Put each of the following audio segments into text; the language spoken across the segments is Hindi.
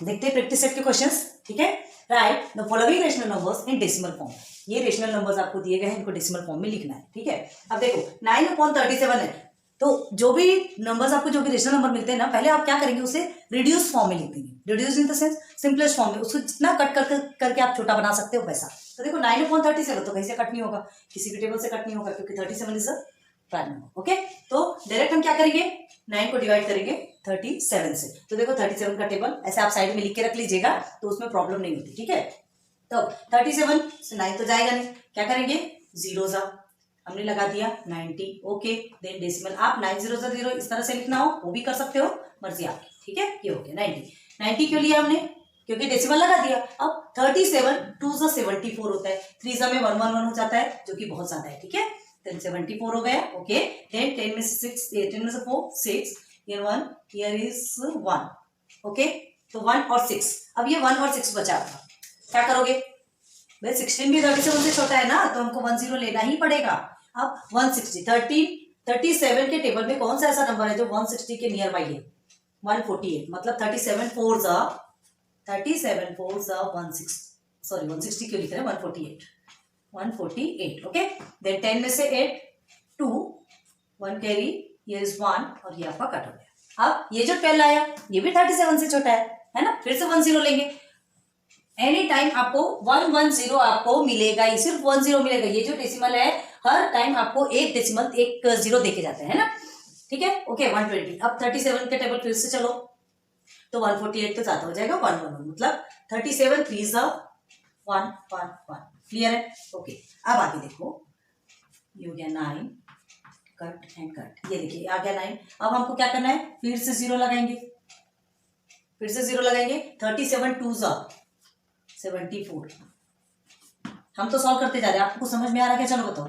देखते हैं प्रैक्टिस सेट के क्वेश्चंस, ठीक है। Right the following rational numbers in decimal form. ये रेशनल नंबर्स आपको दिए गए हैं, इनको डेसिमल फॉर्म में लिखना है, ठीक है। अब देखो 9/37 है, तो जो भी नंबर्स आपको जो भी रेशनल नंबर मिलते हैं ना, पहले आप क्या करेंगे, उसे रिड्यूस फॉर्म में लिख देंगे। Reduce in the sense simplest form में, उसको जितना कट करके आप छोटा बना सकते हो वैसा। तो देखो 9/37 तो कहीं से कट नहीं होगा, किसी भी टेबल से कट नहीं होगा, क्योंकि 37 is a prime number. Okay, तो डायरेक्ट हम क्या करेंगे, 9 को डिवाइड करेंगे 37 से। तो देखो 37 का टेबल ऐसे आप साइड में लिख के रख लीजिएगा, तो उसमें प्रॉब्लम नहीं होती, ठीक है। तो 37 से 9 तो जाएगा नहीं, क्या करेंगे, जीरो जा हमने लगा दिया 90। ओके, देन डेसिमल आप 9000 इस तरह से लिखना हो वो भी कर सकते हो, मर्जी आपकी, ठीक है। ये हो गया 90 क्यों लिया हमने, क्योंकि डेसिमल लगा दिया। अब 37 2 सा 74 होता है, 3 सा में 111 हो जाता है, जो कि बहुत ज्यादा है, ठीक है। 74 हो गया। ओके, देन 10 में से 6, 10 में से 4 6, here 1, here is 1। ओके, तो 1 और 6, अब ये 1 और 6 बचा था, क्या करोगे भाई, 16 भी 37 से छोटा है ना, तो हमको 10 लेना ही पड़ेगा। अब 160 37 के टेबल में कौन सा ऐसा नंबर है जो 160 के नियर बाई है, 148, मतलब 37 4 जा 160, सॉरी 160 क्यों लिख रहे हैं, 148। ओके, देन 10 में से 8 2, 1 कैरी, ये इज 1 और ये आपका कट हो गया। अब ये जो 12 आया ये भी 37 से छोटा है ना, फिर से 10 लेंगे। एनी टाइम आपको 110 आपको मिलेगा, ये सिर्फ 10 मिलेगा। ये जो डेसिमल है हर टाइम आपको एक डेसिमल एक जीरो देके जाते हैं ना, ठीक है। ओके, 120। अब 37 के टेबल फिर से चलो, तो 148 तो ज्यादा हो जाएगा, 111 मतलब 37 3 सा 1 1 1। क्लियर है। ओके, अब आगे देखो, ये हो गया 9 कट एंड कट, ये देखिए आ गया 9। अब हमको क्या करना है, फिर से जीरो लगाएंगे, 37 2 सा 74। हम तो सॉल्व करते जा रहे हैं, आपको समझ में आ रहा है क्या, चलो बताओ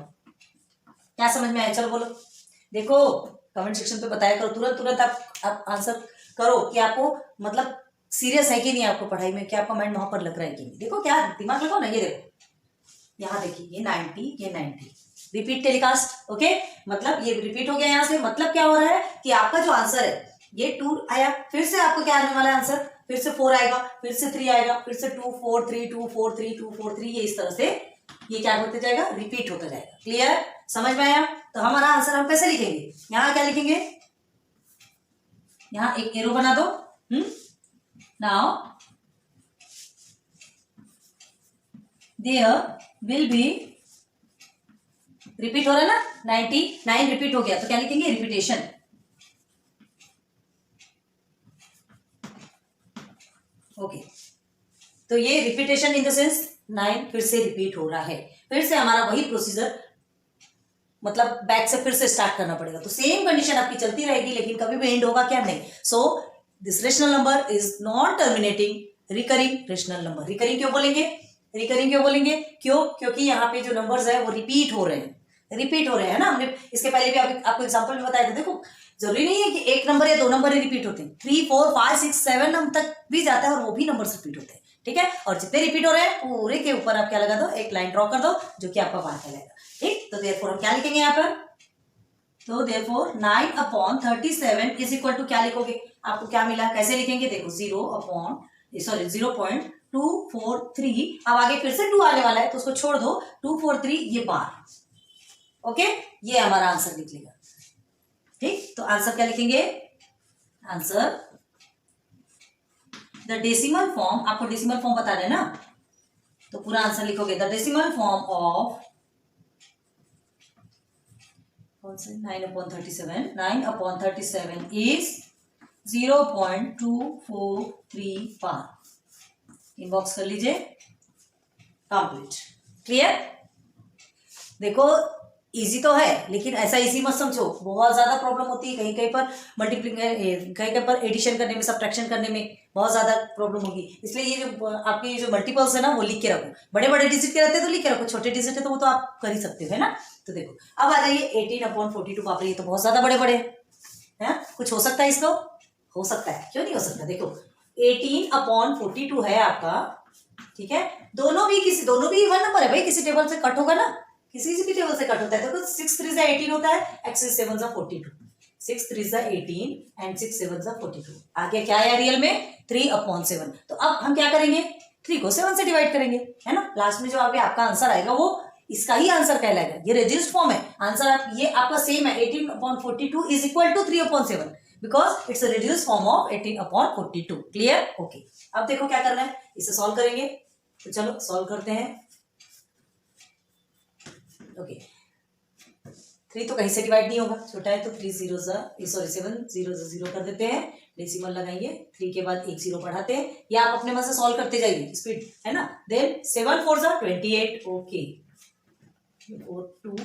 क्या समझ में आया, चलो बोलो। देखो कमेंट सेक्शन पे बताया करो, तुरंत आप आंसर करो कि आपको मतलब सीरियस है कि नहीं आपको पढ़ाई में, क्या आपका माइंड वहां पर लग रहा है कि नहीं। देखो क्या दिमाग लगाओ ना, ये देखो यहाँ देखिए, ये 90 ये 90 रिपीट टेलीकास्ट। ओके, मतलब ये रिपीट हो गया यहाँ से, मतलब क्या हो रहा है कि आपका जो आंसर है ये 2 आया, फिर से आपको क्या आने वाला है आंसर, फिर से 4 आएगा, फिर से 3 आएगा, फिर से 2 4 3 2 4 3 2 4 3, ये इस तरह से ये क्या होता जाएगा, रिपीट होता जाएगा। क्लियर, समझ में आया। तो हमारा आंसर हम कैसे लिखेंगे, यहाँ क्या लिखेंगे, यहाँ एक एरो बना दो। Now there will be, repeat हो रहा है ना, 99 रिपीट हो गया, तो क्या लिखेंगे, रिपीटेशन। ओके, तो ये रिपीटेशन इन द सेंस 9 फिर से रिपीट हो रहा है, फिर से हमारा वही प्रोसीजर, मतलब बैक से फिर से स्टार्ट करना पड़ेगा। तो सेम कंडीशन आपकी चलती रहेगी, लेकिन कभी भी एंड होगा क्या, नहीं। So this rational number is non terminating recurring rational number. Recurring क्यों बोलेंगे, क्यों, क्योंकि यहाँ पे जो नंबर्स है वो रिपीट हो रहे हैं ना। हमने इसके पहले भी आपको एग्जांपल में बताया था। देखो जरूरी नहीं है कि एक नंबर या दो नंबर ही रिपीट होते हैं, 3 4 5 6 7 तक भी जाता है और वो भी नंबर रिपीट होते हैं, ठीक है। और जितने रिपीट हो रहे हैं पूरे के ऊपर आप क्या लगा दो, एक लाइन ड्रॉ कर दो, जो कि आपका बार कहलाएगा, ठीक। तो देयरफॉर हम क्या लिखेंगे यहाँ पर, तो देयरफॉर 9/37 इज इक्वल टू क्या लिखोगे, आपको क्या मिला, कैसे लिखेंगे, देखो 0.243। अब आगे फिर से 2 आने वाला है, तो उसको छोड़ दो, 243 ये बार। ओके, ये हमारा आंसर निकलेगा, ठीक। तो आंसर क्या लिखेंगे, आंसर द डेसिमल फॉर्म, आपको डेसिमल फॉर्म बता रहे हैं ना, तो पूरा आंसर लिखोगे, the decimal form of 9/37 is 0.243 bar. Inbox कर लीजिए, कंप्लीट। क्लियर। देखो इजी तो है, लेकिन ऐसा इजी मत समझो, बहुत ज्यादा प्रॉब्लम होती है। कहीं पर कहीं पर एडिशन करने में, सब्ट्रैक्शन करने में बहुत ज्यादा प्रॉब्लम होगी। इसलिए ये जो आपके जो मल्टीपल्स है ना, वो लिख के रखो। बड़े बड़े डिजिट के रहते हैं तो लिख के रखो, छोटे डिजिट है तो वो तो आप कर ही सकते हो, है ना। तो देखो अब आ जाइए 18/42। बाप रे, ये तो बहुत ज्यादा बड़े बड़े हैं। कुछ हो सकता है इसको, हो सकता है, क्यों नहीं हो सकता। देखो 18/42 है आपका, ठीक है। दोनों भी इवन नंबर है भाई, किसी टेबल से कट होगा ना, किसी भी टेबल से कट होता है। देखो 6 3 से 18 होता है, x 7 से 42। 6 3 जा 18 एंड 6 7 जा 42। आगे क्या है रियल में 3/7। तो अब हम क्या करेंगे 3 को 7 से डिवाइड करेंगे, है ना। लास्ट में जो अभी आपका आंसर आएगा वो इसका ही आंसर कहलाएगा। ये रेड्यूस्ड फॉर्म है आंसर, आप ये आपका सेम है 18/42 is equal to 3/7 because it's a reduced form of 18/42। Clear? Okay. अब देखो क्या करना है, इसे सॉल्व करेंगे। तो चलो सॉल्व करते हैं। ओके 3 तो कहीं से डिवाइड नहीं होगा, छोटा है, तो 3 0 सॉरी 7 0 0 कर देते हैं, डेसिमल लगाएंगे, 3 के बाद 1 0 बढ़ाते हैं, या आप अपने मन से सॉल्व करते जाइए स्पीड, है ना। देन 7 4 28। Okay 4 2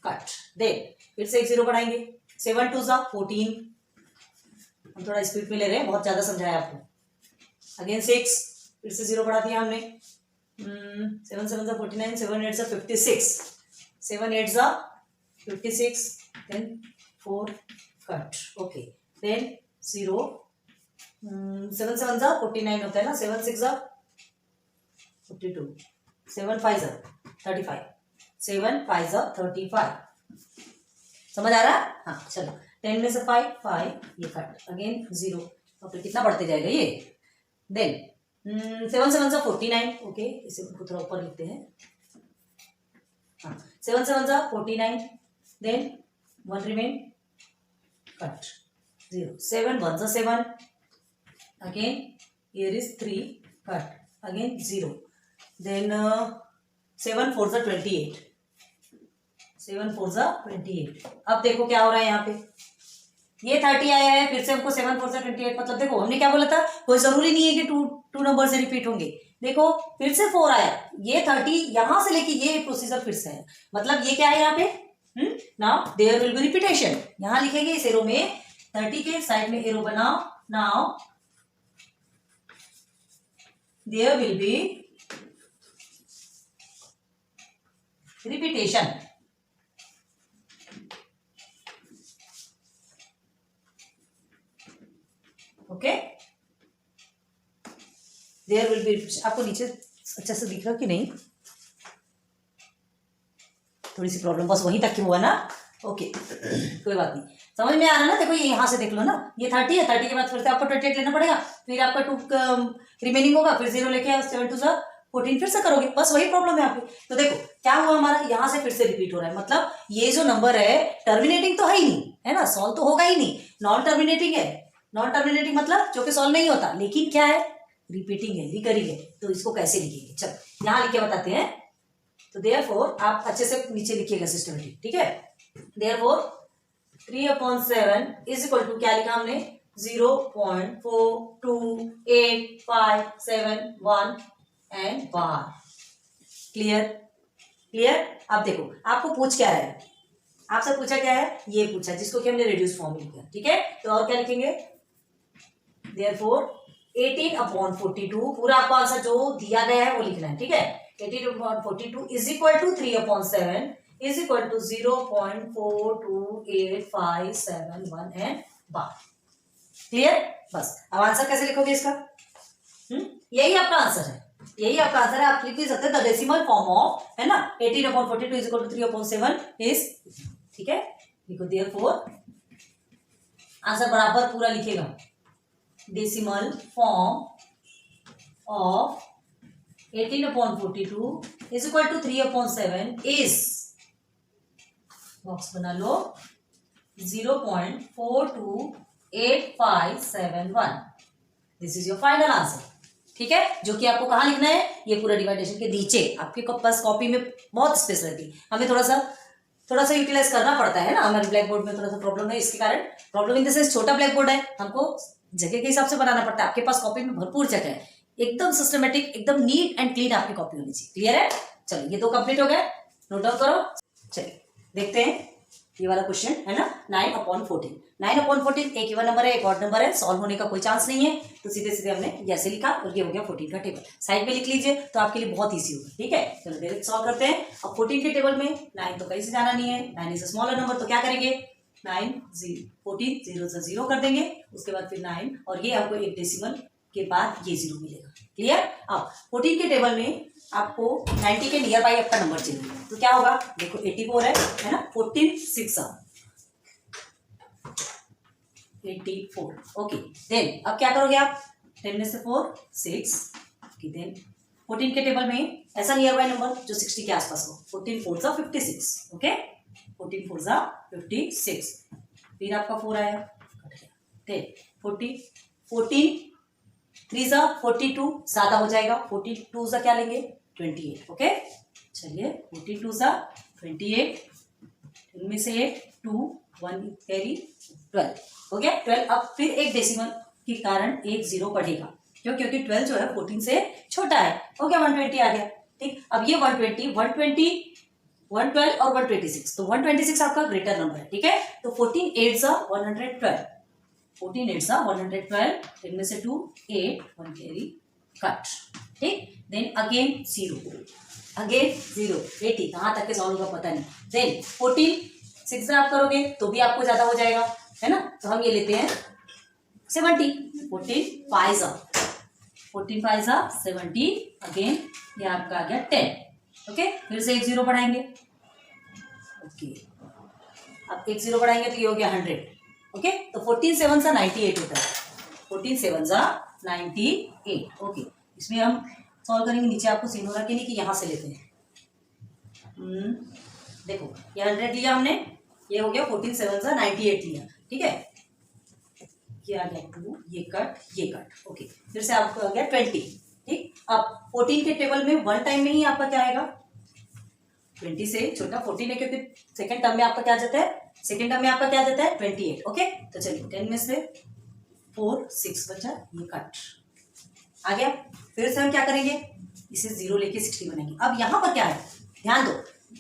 cut. देन फिर से 1 0 बढ़ाएंगे, 7 2 14। हम थोड़ा स्पीड में ले रहे हैं, बहुत ज्यादा समझाया आपको। अगेन 6, फिर से 0 बढ़ा दिया हमने। 7 7 49, 7 8 56, 7 8 56, then 4 cut. Okay, then 0, 7 7 49 होता है ना, 7 6 42, 7 5 35, 7 5 35। समझ आ रहा है? हाँ चलो, 10 में से 5 5 ये कट, अगेन 0, और फिर कितना बढ़ते जाएगा ये। देन 7 7 49। ओके इसे को थोड़ा ऊपर लिखते हैं। हाँ 7 7 49, then 1 remain, cut 0, 7 1 7, again here is 3, cut, again 0, then 7 4 28, 7 4 28। अब देखो क्या हो रहा है यहाँ पे, ये 30 आया है, फिर से हमको 7 4 28, मतलब देखो हमने क्या बोला था, कोई जरूरी नहीं है कि टू नंबर से रिपीट होंगे। देखो फिर से 4 आया, ये 30 यहां से लेके ये प्रोसीजर फिर से है, मतलब ये क्या है यहाँ पे, now there will be repetition. यहां लिखेंगे इस एरो में, 30 के साइड में एरो बनाओ। Now there will be repetition. Okay there will be, आपको नीचे अच्छा से दिख रहा कि नहीं, थोड़ी सी प्रॉब्लम बस वहीं तक की हुआ ना। ओके कोई बात नहीं, समझ में आ रहा ना। देखो ये यहाँ से देख लो ना, ये 30 है, 30 के बाद फिर से आपको 28 लेना पड़ेगा, फिर आपका 2 रिमेनिंग होगा, फिर 0 लेके 7 2 14 फिर से करोगे, बस वही प्रॉब्लम है यहाँ पे। तो देखो क्या हुआ हमारा, यहाँ से फिर से रिपीट हो रहा है, मतलब ये जो नंबर है टर्मिनेटिंग तो है ही नहीं, है ना, सॉल्व तो होगा ही नहीं, नॉन टर्मिनेटिंग है। नॉन टर्मिनेटिंग मतलब जो कि सॉल्व नहीं होता, लेकिन क्या है रिपीटिंग है, रिकरिंग है। तो इसको कैसे लिखेंगे, चलो यहाँ लिख के बताते हैं। तो देयरफॉर आप अच्छे से नीचे लिखिएगा सिस्टमेटिक, ठीक है। देयरफॉर 3/7 इज इक्वल टू क्या लिखा हमने, 0.428571 एंड बार। क्लियर? क्लियर? अब देखो आपको पूछ क्या है, आपसे पूछा क्या है, ये पूछा जिसको कि हमने रिड्यूस फॉर्म में लिखा, ठीक है। तो और क्या लिखेंगे, देयरफॉर 18/42, पूरा आपको आंसर जो दिया गया है वो लिखना है, ठीक है। 18/42 is equal to 3/7 is equal to 0.428571 and bar. Clear? बस अब आंसर कैसे लिखोगे इसका, यही आपका आंसर है, यही आपका आंसर है। आप लिख भी सकते हैं द डेसिमल फॉर्म ऑफ, है ना, 18/42 इज इक्वल टू 3/7 इज, ठीक है। लिखो देयरफॉर, आंसर बराबर पूरा लिखेगा, decimal form of 18/42 is equal to 3/7 is, box बना लो, 0.428571। This is your final answer, ठीक है। जो कि आपको कहाँ लिखना है, ये पूरा डिवाइडेशन के नीचे। आपके पास कॉपी में बहुत स्पेस रहती है, हमें थोड़ा सा यूटिलाइज करना पड़ता है ना, हमारे ब्लैक बोर्ड में थोड़ा सा प्रॉब्लम है, इसके कारण प्रॉब्लम इन द सेंस छोटा ब्लैक बोर्ड है, हमको जगह के हिसाब से बनाना पड़ता है। आपके पास कॉपी में भरपूर जगह है, एकदम सिस्टमेटिक, एकदम नीट एंड क्लीन आपकी कॉपी होनी चाहिए। क्लियर है? चलो ये 2 कंप्लीट हो गए, नोट डाउन करो। चलिए देखते हैं ये वाला क्वेश्चन, है ना, 9/14। 9/14 एक इवन नंबर है, एक ऑड नंबर है, सॉल्व होने का कोई चांस नहीं है, तो सीधे सीधे हमने जैसे लिखा और ये हो गया 14 का टेबल। साइड पे लिख लीजिए तो आपके लिए बहुत ईजी होगा, ठीक है। चलो डायरेक्ट सॉल्व करते हैं। अब 14 के टेबल में 9 तो कहीं से जाना नहीं है, 9 इज अ स्मॉलर नंबर, तो क्या करेंगे, 14 0 से 0 कर देंगे, उसके बाद फिर 9, और ये आपको एक डेसिमल के बाद ये 0 मिलेगा। क्लियर? अब 14 के टेबल में आपको 90 के नियर बाई आपका नंबर चाहिए, तो क्या होगा, देखो 84 है ना, 14 6 84। ओके, देन अब क्या करोगे आप, 10 में से 4 6। ओके, देन 14 के टेबल में ऐसा नियर बाय नंबर जो 60 के आसपास हो। 14 4 जा 56। ओके, 14 4 जा 56। फिर आपका 4 आया, कट गया। 10 40 14 3 जा 42, ज्यादा हो जाएगा। 42 जा क्या लेंगे, 28। ओके, चलिए 42 जा 28, इनमें से 8 2 1 कैरी 12 हो गया। 12 अब फिर एक डेसिमल के कारण एक जीरो बढ़ेगा, क्यों, क्योंकि 12 जो है 14 से छोटा है। हो गया, 120 आ गया। ठीक, अब ये 120 120 112 और 126, तो 126 आपका ग्रेटर नंबर है। ठीक है, तो 14 8 जा 112, 14 8 जा 112, इनमें से 2 8 1 कैरी कट। ठीक, देन अगेन 0, अगेन 0 80, कहाँ तक के सॉल्व होगा पता नहीं। देन 14 6 से आप करोगे तो भी आपको ज्यादा हो जाएगा, है ना, तो हम ये लेते हैं 70। 14 5 जा 70, अगेन ये आपका आ गया 10। ओके, फिर से एक जीरो बढ़ाएंगे। ओके, अब एक जीरो बढ़ाएंगे तो ये हो गया 100। ओके, तो 14 7 जा 98 होता है। 14 7 जा 98। ओके, इसमें हम सॉल्व करेंगे। नीचे आपको सीन हो रहा कि नहीं कि यहाँ से लेते हैं। देखो ये 100 लिया हमने, ये हो गया 14 7 जा 98 लिया। ठीक है, ये आ गया 2, ये कट। ओके, फिर से आपको आ गया 20। ठीक, अब 14 के टेबल में वन टाइम में ही आपका क्या आएगा, 20 से छोटा 14 है, क्योंकि सेकंड टर्म में आपका क्या आ जाता है, सेकंड टर्म में आपका क्या आ जाता है 28। ओके, तो चलिए 10 में से 4 6 बचा, ये कट आ गया। फिर से हम क्या करेंगे, इसे 0 लेके 60 बनाएंगे। अब यहाँ पर क्या है, ध्यान दो,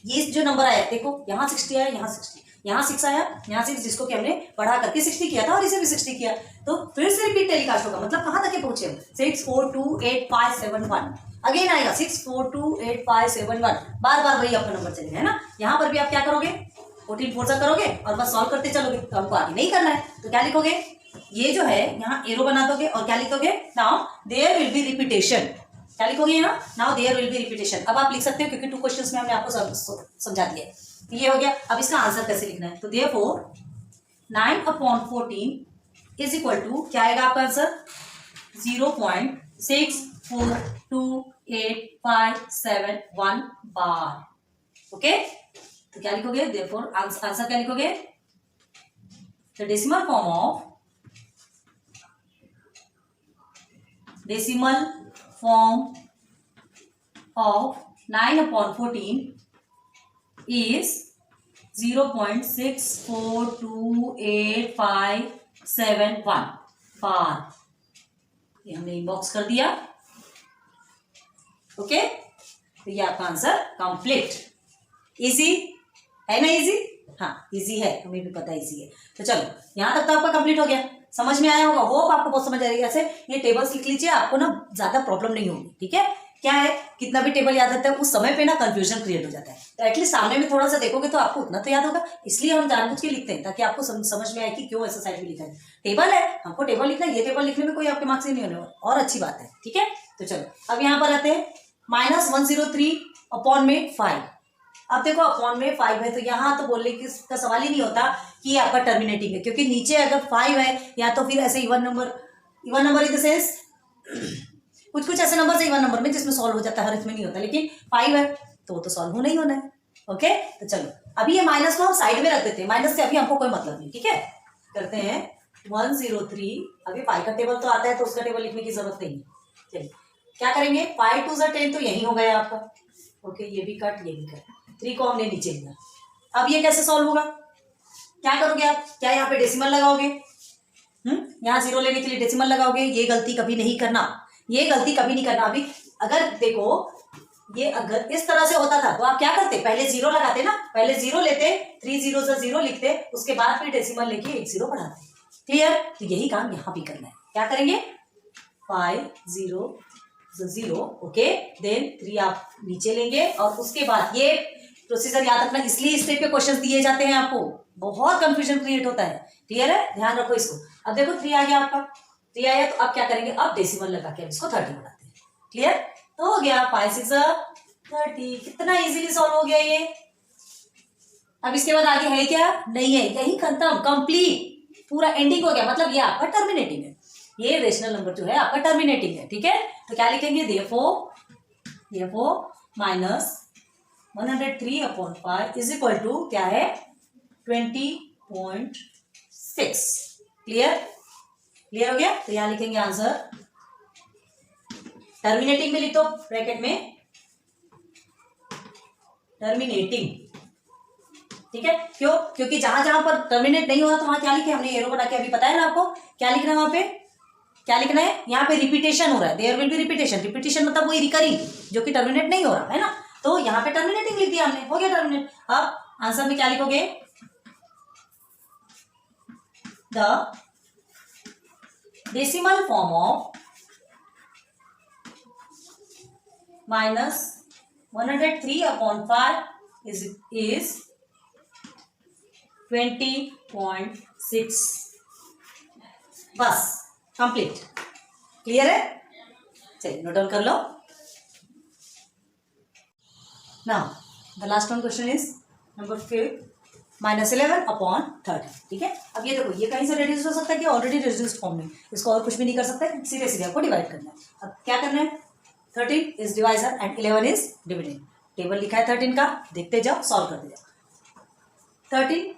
ये जो नंबर आया देखो, यहाँ 60 आया, यहाँ 60, यहाँ 6 आया, यहाँ 6, जिसको कि हमने बढ़ा करके 60 किया था और इसे भी 60 किया, तो फिर से रिपीट टेलीकास्ट होगा। मतलब कहाँ तक पहुंचे हम, 6 4 2 8 5 7 1, अगेन आएगा 6 4 2 8 5 7 1, बार बार वही आपका नंबर चलेगा, है ना। यहाँ पर भी आप क्या करोगे, 14 4 करोगे और बस सॉल्व करते चलोगे, तो हमको आगे नहीं करना है। तो क्या लिखोगे, ये जो है यहाँ एरो बना दोगे और क्या लिखोगे, now there will be repetition. क्या लिखोगे यहाँ, now there will be repetition. अब आप लिख सकते हो क्योंकि 2 क्वेश्चंस में हमने आपको समझा दिया है। तो ये हो गया। अब इसका आंसर कैसे लिखना है, तो देयरफॉर 9/14 इज इक्वल टू क्या आएगा आपका आंसर, 0.642857 बार। ओके, तो क्या लिखोगे, देयरफॉर आंसर क्या लिखोगे, the decimal form of 9/14 is 0.642857 बार। ये हमने इनबॉक्स कर दिया। ओके, तो ये आपका आंसर कंप्लीट। इजी है ना, इजी, हाँ इजी है, हमें भी पता इजी है। तो चलो यहाँ तक तो आपका कंप्लीट हो गया, समझ में आया होगा, होप आपको बहुत समझ आएगी। ऐसे ये टेबल्स लिख लीजिए, आपको ना ज्यादा प्रॉब्लम नहीं होगी। ठीक है, क्या है, कितना भी टेबल याद रहता है उस समय पे ना कंफ्यूजन क्रिएट हो जाता है, तो एटलीस्ट सामने में थोड़ा सा देखोगे तो आपको उतना तो याद होगा। इसलिए हम जानबूझ के लिखते हैं ताकि आपको समझ में आए कि क्यों ऐसा साइड में लिखा है। टेबल है, हमको टेबल लिखना है, ये टेबल लिखने में कोई आपके मार्क्स ही नहीं होने वाला, और अच्छी बात है। ठीक है, तो चलो अब यहाँ पर आते हैं, -103/5। अब देखो अपॉन में 5 है, तो यहाँ तो बोलने की का सवाल ही नहीं होता कि आपका टर्मिनेटिंग है, क्योंकि नीचे अगर 5 है या तो फिर ऐसे even number in the sense कुछ ऐसे नंबर से इवन नंबर में जिसमें सॉल्व हो जाता है, हर इसमें नहीं होता, लेकिन 5 है तो वो तो सॉल्व होना ही होना है। ओके, तो चलो अभी ये माइनस को हम साइड में रख देते हैं, माइनस से अभी हमको कोई मतलब नहीं। ठीक है, करते हैं 103। अभी 5 का टेबल तो आता है तो उसका टेबल लिखने की जरूरत नहीं है। चलिए क्या करेंगे, 5 2 10, तो यही हो गया आपका। ओके, ये भी कट, ये भी कट, 3 को हमने नीचे लिया। अब ये कैसे सॉल्व होगा, क्या करोगे आप, क्या यहाँ पे डेसिमल लगाओगे, यहाँ 0 लेने के लिए डेसिमल लगाओगे, ये गलती कभी नहीं करना, ये गलती कभी नहीं करना। अभी अगर देखो ये अगर इस तरह से होता था तो आप क्या करते, पहले 0 लगाते ना, पहले 0 लेते, 3 0 से 0 लिखते, उसके बाद फिर डेसिमल लेके 1 0 बढ़ाते। क्लियर, तो यही काम यहाँ भी करना है। क्या करेंगे, 5 0 0, ओके, देन 3 आप नीचे लेंगे और उसके बाद ये प्रोसीजर याद रखना, इसलिए इस टाइप के क्वेश्चंस दिए जाते हैं आपको, बहुत कंफ्यूजन क्रिएट होता है। क्लियर है, ध्यान रखो इसको। अब देखो 3 आ गया आपका, 3 आया, तो अब क्या करेंगे, अब डेसिमल लगा के इसको 30 बनाते हैं। क्लियर, तो हो गया 5 6 30, कितना इजीली सॉल्व हो गया ये। अब इसके बाद आगे है क्या, नहीं है, यही खत्म, कंप्लीट। पूरा एंडिंग हो गया, मतलब ये आपका टर्मिनेटिंग है, ये रेशनल नंबर जो है आपका टर्मिनेटिंग है, ठीक है। तो क्या लिखेंगे, therefore minus 103/5 is equal to क्या है 20.6। क्लियर हो गया। तो यहां लिखेंगे आंसर, टर्मिनेटिंग में लिख दो ब्रैकेट में टर्मिनेटिंग, ठीक है। क्यों, क्योंकि जहां जहां पर टर्मिनेट नहीं हुआ तो वहां क्या लिखे हमने, एरो बना के अभी बताया ना आपको क्या लिखना है, वहां पे क्या लिखना है, यहाँ पे रिपीटेशन हो रहा है, देयर विल बी रिपीटेशन मतलब वही रिकरिंग जो कि टर्मिनेट नहीं हो रहा है ना, तो यहाँ पे टर्मिनेटिंग लिख दिया हमने, हो गया टर्मिनेट। अब आंसर में क्या लिखोगे, the decimal form of minus 103/5 is 20.6। बस कंप्लीट, क्लियर है। चलिए नोट डाउन कर लो। Now the last one question is number 5 -11/30, ठीक है। अब ये देखो, ये कहीं से रिड्यूस हो सकता है कि ऑलरेडी रिड्यूस्ड फॉर्म में, इसको और कुछ भी नहीं कर सकते, सीधे सीधे आपको डिवाइड करना है। अब क्या करना है, 13 is divisor and 11 is dividend. Table लिखा है 13 का, देखते जाओ, सॉल्व करते जाओ। 13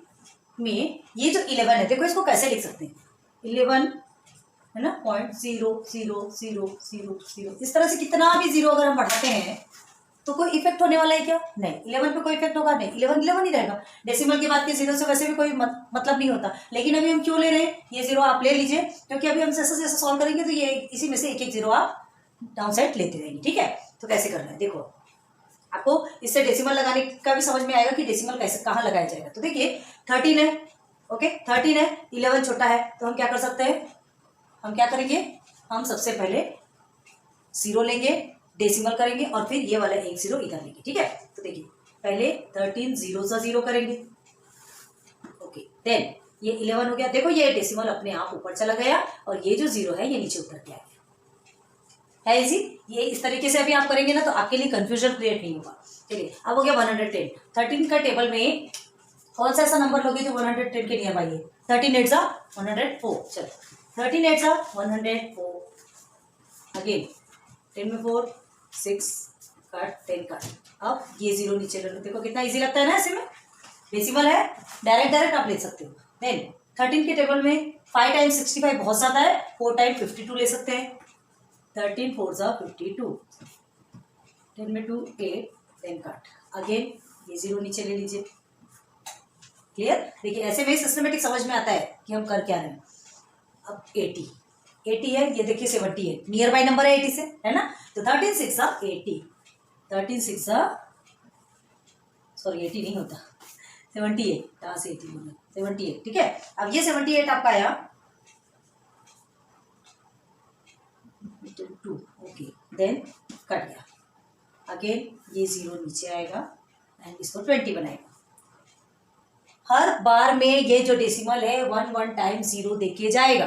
में ये जो 11 है, देखो इसको कैसे लिख सकते हैं, 11 है ना, 0.0000, इस तरह से कितना भी जीरो अगर हम बढ़ाते हैं तो कोई इफेक्ट होने वाला है क्या, नहीं। 11 पे कोई इफेक्ट होगा नहीं, 11 ही रहेगा। डेसिमल के बाद के जीरो से वैसे भी कोई मतलब नहीं होता, लेकिन अभी हम क्यों ले रहे हैं, ये जीरो आप ले लीजिए, क्योंकि अभी हम जैसे जैसे सॉल्व करेंगे तो ये इसी में से एक एक जीरो आप डाउन साइड लेते रहेंगे, ठीक है। तो कैसे करना है, देखो आपको इससे डेसिमल लगाने का भी समझ में आएगा कि डेसिमल कैसे कहाँ लगाया जाएगा। तो देखिए 13 है, ओके 13 है, 11 छोटा है, तो हम क्या कर सकते हैं, हम क्या करेंगे, हम सबसे पहले जीरो लेंगे, डेसिमल करेंगे और फिर ये वाला एक जीरो इधर लेंगे, ठीक है। तो देखिए पहले 13 जीरो सा जीरो करेंगे, ओके, देन ये 11 हो गया। देखो ये डेसिमल अपने आप ऊपर चला गया और ये जो जीरो है ये नीचे उतर के आया है इजी। ये इस तरीके से अभी आप करेंगे ना तो आपके लिए कंफ्यूजन क्रिएट नहीं होगा। चलिए अब हो गया 110। 13 का टेबल में कौन सा ऐसा नंबर लोगे जो 110 के नियर बाई है, 13 8 104। चलो 13 8 104, अगेन 10 में 4 6 कट 10 कट। अब ये जीरो नीचे ले लो, देखो कितना इजी लगता है ना, ऐसे में डेसिमल है, डायरेक्ट आप ले सकते हो। देन 13 के टेबल में 5 टाइम्स 65 बहुत ज्यादा है, 4 टाइम्स 52 ले सकते हैं। 13 4 52, 10 में 2 8, 10 कट, अगेन ये जीरो नीचे ले लीजिए। क्लियर, देखिए ऐसे में सिस्टमेटिक समझ में आता है कि हम कर क्या रहे हैं। अब 80 है, ये देखिए 70 है, नियर बाई नंबर है 80 से, है ना। तो 13 6 80, 13 6 सॉरी 80 नहीं होता, 78, कहाँ से 80 बोला, 78, ठीक है। अब ये 78 आपका आया 2, ओके, देन कट गया, अगेन ये जीरो नीचे आएगा एंड इसको 20 बनाएगा। हर बार में ये जो डेसिमल है 1 टाइम जीरो देके जाएगा।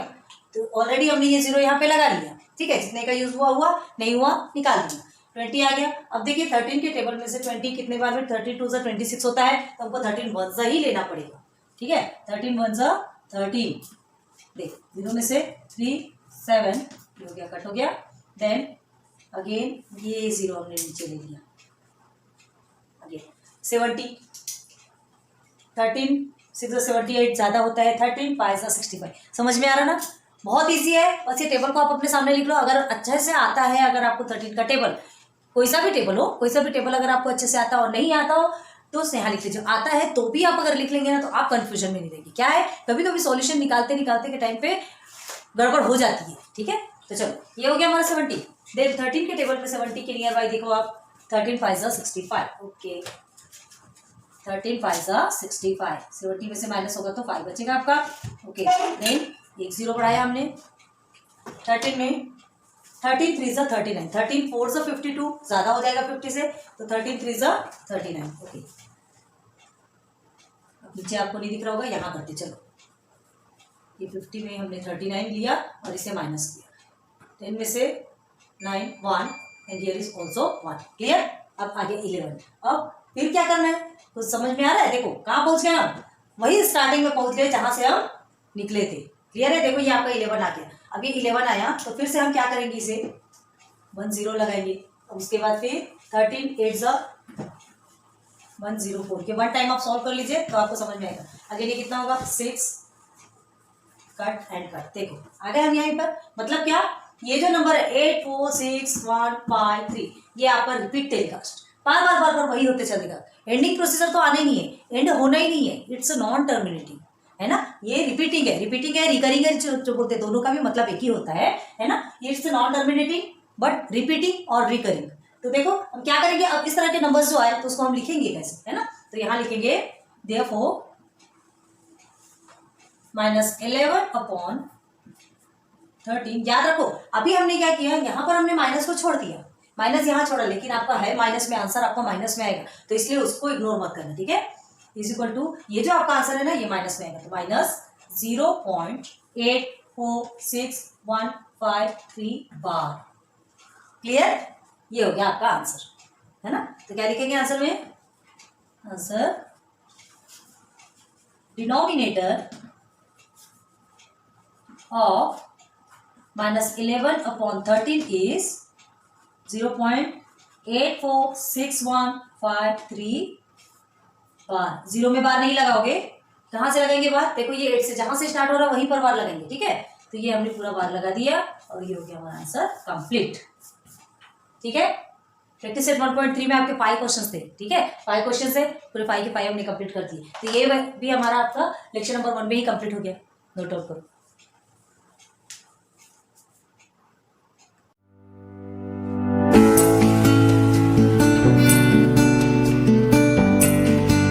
तो ऑलरेडी हमने ये जीरो यहाँ पे लगा लिया, ठीक है, जितने का यूज हुआ नहीं हुआ निकाल दिया, 20 आ गया। अब देखिए 13 के टेबल में से 20 कितने बार में, 32 26 होता है, तो हमको 13 1 ही लेना पड़ेगा, ठीक है। 13 1 13, देख जीरो में से 3 7 हो गया, कट हो गया। देन अगेन ये जीरो हमने नीचे ले लिया, अगेन 70, 13 6 78 ज्यादा होता है, 13 5 65। समझ में आ रहा ना, बहुत इजी है। बस ये टेबल को आप अपने सामने लिख लो, अगर अच्छे से आता है, अगर आपको 13 का टेबल, कोई सा भी टेबल हो, कोई सा भी टेबल अगर आपको अच्छे से आता हो, नहीं आता हो तो यहाँ लिख लीजिए। आता है तो भी आप अगर लिख लेंगे ना तो आप कंफ्यूजन में नहीं रहेंगे। क्या है, कभी कभी सॉल्यूशन निकालते के टाइम पे गड़बड़ हो जाती है, ठीक है। तो चलो ये हो गया हमारा 70। देन 13 के टेबल पे 70 के नियर बाई देखो आप, 13 5 65, ओके 13 5 65, 70 में से माइनस होगा तो 5 बचेगा आपका, ओके। देन एक जीरो बढ़ाया हमने 13 में, 13 3 39, 13 4 52 ज्यादा हो जाएगा 50 से, तो 13 3 39, ओके। अब नीचे आपको नहीं दिख रहा होगा, यहाँ करते चलो, ये 50 में हमने 39 लिया और इसे माइनस किया, 10 में से 9 1 and here is also 1, clear. अब आगे 11। अब फिर क्या करना है, कुछ समझ में आ रहा है, देखो कहाँ पहुंच गए हम, वही स्टार्टिंग में पहुंच गए जहां से हम निकले थे। क्लियर है? देखो ये आपका 11 आ गया। अब ये 11 आया तो फिर से हम क्या करेंगे, इसे 1 0 लगाएंगे। अब उसके बाद फिर 13 8 104 के 1 टाइम आप सॉल्व कर लीजिए तो आपको समझ में आएगा। अगेन ये कितना होगा, 6 कट एंड कट। देखो आ गए हम यहाँ पर। मतलब क्या, ये जो नंबर है 8 4 6 1 5 3 ये आपका रिपीट टेलीकास्ट बार बार बार बार वही होते चलेगा। एंडिंग प्रोसीजर तो आने नहीं है, एंड होना ही नहीं है, इट्स नॉन टर्मिनेटिंग, है ना। ये रिपीटिंग है, रिकरिंग है, जो बोलते हैं दोनों का भी मतलब एक ही होता है ना। ये it's non terminating but repeating और रिकरिंग। तो देखो हम क्या करेंगे, अब इस तरह के नंबर्स जो आए तो उसको हम लिखेंगे कैसे, है ना। तो यहाँ लिखेंगे देयरफॉर -11/13। याद रखो अभी हमने क्या किया, यहाँ पर हमने माइनस को छोड़ दिया, माइनस यहाँ छोड़ा, लेकिन आपका है माइनस में, आंसर आपका माइनस में आएगा, तो इसलिए उसको इग्नोर मत करना, ठीक है। इज इक्वल टू ये जो आपका आंसर है ना ये माइनस में आएगा, तो -0.84615 बार। क्लियर? ये हो गया आपका आंसर, है ना। तो क्या लिखेंगे आंसर में, answer denominator of -11/13 is 0.84615 bar. Zero में बार नहीं लगाओगे, कहाँ से लगाएंगे बार, देखो ये 8 से जहां से स्टार्ट हो रहा है वहीं पर बार लगाएंगे, ठीक है। तो ये हमने पूरा बार लगा दिया और ये हो गया हमारा आंसर कंप्लीट, ठीक है। प्रैक्टिस सेट 1.3 में आपके 5 क्वेश्चंस थे, ठीक है। 5 क्वेश्चन है, पूरे 5 के 5 हमने कंप्लीट कर दिए। तो ये भी हमारा आपका लेक्चर नंबर 1 में ही कंप्लीट हो गया, नोट आउट करो।